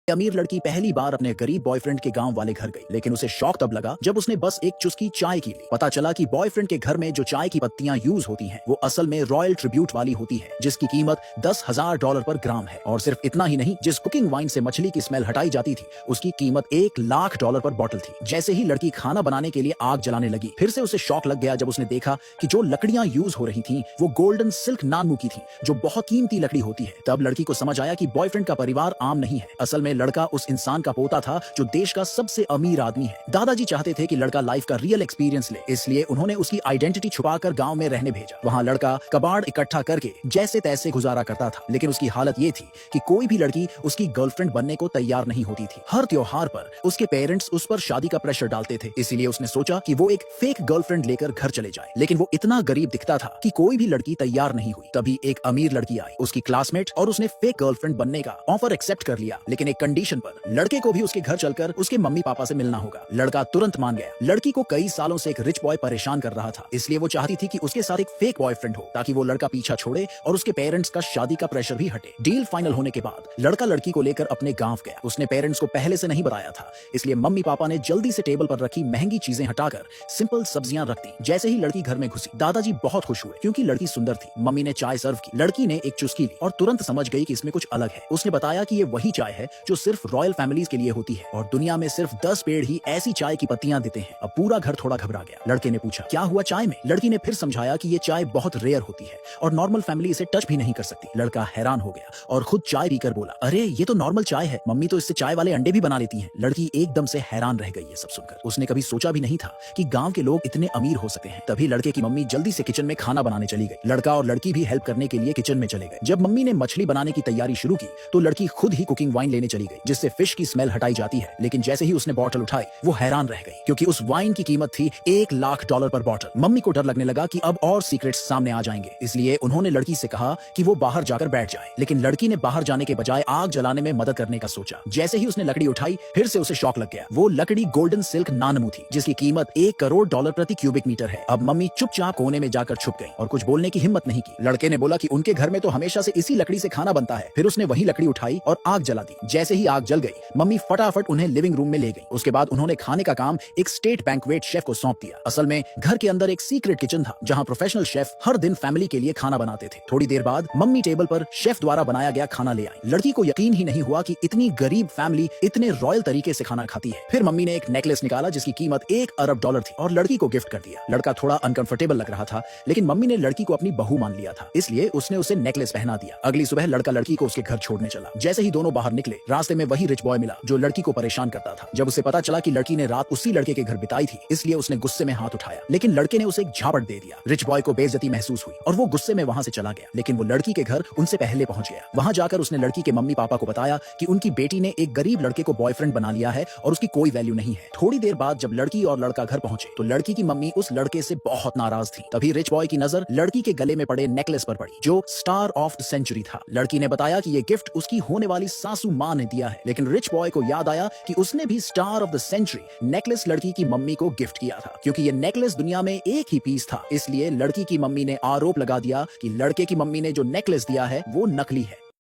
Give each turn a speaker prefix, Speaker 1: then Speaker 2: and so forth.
Speaker 1: अमीर लड़की पहली बार अपने गरीब बॉयफ्रेंड के गांव वाले घर गई, लेकिन उसे शौक तब लगा जब उसने बस एक चुस्की चाय की ली। पता चला कि बॉयफ्रेंड के घर में जो चाय की पत्तियां यूज होती हैं, वो असल में रॉयल ट्रिब्यूट वाली होती है, जिसकी कीमत $10,000 पर ग्राम है। और सिर्फ इतना ही नहीं, जिस कुकिंग वाइन से मछली की स्मेल हटाई जाती थी, उसकी कीमत $1,00,000 पर बॉटल थी। जैसे ही लड़की खाना बनाने के लिए आग जलाने लगी, फिर से उसे शौक लग गया जब उसने देखा कि जो लकड़ियां यूज हो रही थी वो गोल्डन सिल्क नानमू की थी, जो बहुत कीमती लकड़ी होती है। तब लड़की को समझ आया कि बॉयफ्रेंड का परिवार आम नहीं है, असल में लड़का उस इंसान का पोता था जो देश का सबसे अमीर आदमी है। दादाजी चाहते थे कि लड़का लाइफ का रियल एक्सपीरियंस ले, इसलिए उन्होंने उसकी आइडेंटिटी छुपाकर गांव में रहने भेजा। वहां लड़का कबाड़ इकट्ठा करके जैसे तैसे गुजारा करता था, लेकिन उसकी हालत ये थी कि कोई भी लड़की उसकी गर्लफ्रेंड बनने को तैयार नहीं होती थी। हर त्योहार पर उसके पेरेंट्स उस पर शादी का प्रेशर डालते थे, इसीलिए उसने सोचा कि वो एक फेक गर्लफ्रेंड लेकर घर चले जाए। लेकिन वो इतना गरीब दिखता था कि कोई भी लड़की तैयार नहीं हुई। तभी एक अमीर लड़की आई, उसकी क्लासमेट, और उसने फेक गर्लफ्रेंड बनने का ऑफर एक्सेप्ट कर लिया, लेकिन एक कंडीशन पर। लड़के को भी उसके घर चलकर उसके मम्मी पापा से मिलना होगा। लड़का तुरंत मान गया। लड़की को कई सालों से एक रिच बॉय परेशान कर रहा था, इसलिए वो चाहती थी कि उसके साथ एक फेक बॉयफ्रेंड हो, ताकि वो लड़का पीछा छोड़े और उसके पेरेंट्स का शादी का प्रेशर भी हटे। डील फाइनल होने के बाद लड़का लड़की को लेकर अपने गांव गया। उसने पेरेंट्स को पहले से नहीं बताया था, इसलिए मम्मी पापा ने जल्दी से टेबल पर रखी महंगी चीजें हटाकर सिंपल सब्जियां रख दी। जैसे ही लड़की घर में घुसी, दादाजी बहुत खुश हुए क्योंकि लड़की सुंदर थी। मम्मी ने चाय सर्व की। लड़की ने एक चुस्की ली और तुरंत समझ गई कि इसमें कुछ अलग है। उसने बताया कि ये वही चाय है जो सिर्फ रॉयल फैमिलीज के लिए होती है और दुनिया में सिर्फ 10 पेड़ ही ऐसी चाय की पत्तियां देते हैं। अब पूरा घर थोड़ा घबरा गया। लड़के ने पूछा, क्या हुआ चाय में? लड़की ने फिर समझाया कि ये चाय बहुत रेयर होती है और नॉर्मल फैमिली इसे टच भी नहीं कर सकती। लड़का हैरान हो गया और खुद चाय पीकर बोला, अरे ये तो नॉर्मल चाय है, मम्मी तो इससे चाय वाले अंडे भी बना लेती हैं। लड़की एकदम से हैरान रह गई ये सब सुनकर। उसने कभी सोचा भी नहीं था कि गांव के लोग इतने अमीर हो सकते हैं। तभी लड़के की मम्मी जल्दी से किचन में खाना बनाने चली गई। लड़का और लड़की भी हेल्प करने के लिए किचन में चले गए। जब मम्मी ने मछली बनाने की तैयारी शुरू की तो लड़की खुद ही कुकिंग वाइन लेने चली गई, जिससे फिश की स्मेल हटाई जाती है। लेकिन जैसे ही उसने बॉटल उठाई, वो हैरान रह गई क्योंकि उस वाइन की कीमत थी $1,00,000 पर बॉटल। मम्मी को डर लगने लगा कि अब और सीक्रेट्स सामने आ जाएंगे, इसलिए उन्होंने लड़की से कहा कि वो बाहर जाकर बैठ जाए। लेकिन लड़की ने बाहर जाने के बजाय आग जलाने में मदद करने का सोचा। जैसे ही उसने लकड़ी उठाई, फिर से उसे शौक लग गया। वो लकड़ी गोल्डन सिल्क नानमू थी, जिसकी कीमत $1 करोड़ प्रति क्यूबिक मीटर है। अब मम्मी चुपचाप कोने में जाकर छुप गई और कुछ बोलने की हिम्मत नहीं की। लड़के ने बोला कि उनके घर में तो हमेशा से इसी लकड़ी से खाना बनता है। फिर उसने वही लकड़ी उठाई और आग जला दी। जैसे ही आग जल गई, मम्मी फटाफट उन्हें लिविंग रूम में ले गई। उसके बाद उन्होंने खाने का काम एक स्टेट बैंक्वेट शेफ को सौंप दिया। असल में घर के अंदर एक सीक्रेट किचन था जहां प्रोफेशनल शेफ हर दिन फैमिली के लिए खाना बनाते थे। थोड़ी देर बाद मम्मी टेबल पर शेफ द्वारा बनाया गया खाना ले आई। लड़की को यकीन ही नहीं हुआ कि इतनी गरीब फैमिली इतने रॉयल तरीके से खाना खाती है। फिर मम्मी ने एक नेकलेस निकाला जिसकी कीमत $1 अरब थी और लड़की को गिफ्ट कर दिया। लड़का थोड़ा अनकंफर्टेबल लग रहा था, लेकिन मम्मी ने लड़की को अपनी बहू मान लिया था, इसलिए उसने उसे नेकलेस पहना दिया। अगली सुबह लड़का लड़की को उसके घर छोड़ने चला। जैसे ही दोनों बाहर निकले, रास्ते में वही रिच बॉय मिला जो लड़की को परेशान करता था। जब उसे पता चला कि लड़की ने रात उसी लड़के के घर बिताई थी, इसलिए उसने गुस्से में हाथ उठाया, लेकिन लड़के ने उसे एक झापट दे दिया। रिच बॉय को बेइज्जती महसूस हुई और वो गुस्से में वहां से चला गया, लेकिन वो लड़की के घर उनसे पहले पहुंच गया। वहां जाकर उसने लड़की के मम्मी पापा को बताया कि उनकी बेटी ने एक गरीब लड़के को बॉयफ्रेंड बना लिया है और उसकी कोई वैल्यू नहीं है। थोड़ी देर बाद जब लड़की और लड़का घर पहुंचे तो लड़की की मम्मी उस लड़के से बहुत नाराज थी। तभी रिच बॉय की नजर लड़की के गले में पड़े नेकलेस पर पड़ी, जो स्टार ऑफ द सेंचुरी था। लड़की ने बताया कि ये गिफ्ट उसकी होने वाली सासू मां ने दिया है, लेकिन रिच बॉय को याद आया कि उसने भी star of the century necklace लड़की की मम्मी को गिफ्ट किया था। क्योंकि ये नेकलेस दुनिया में एक ही पीस था, इसलिए लड़की की मम्मी ने आरोप लगा दिया कि लड़के की मम्मी ने जो नेकलेस दिया है वो नकली है।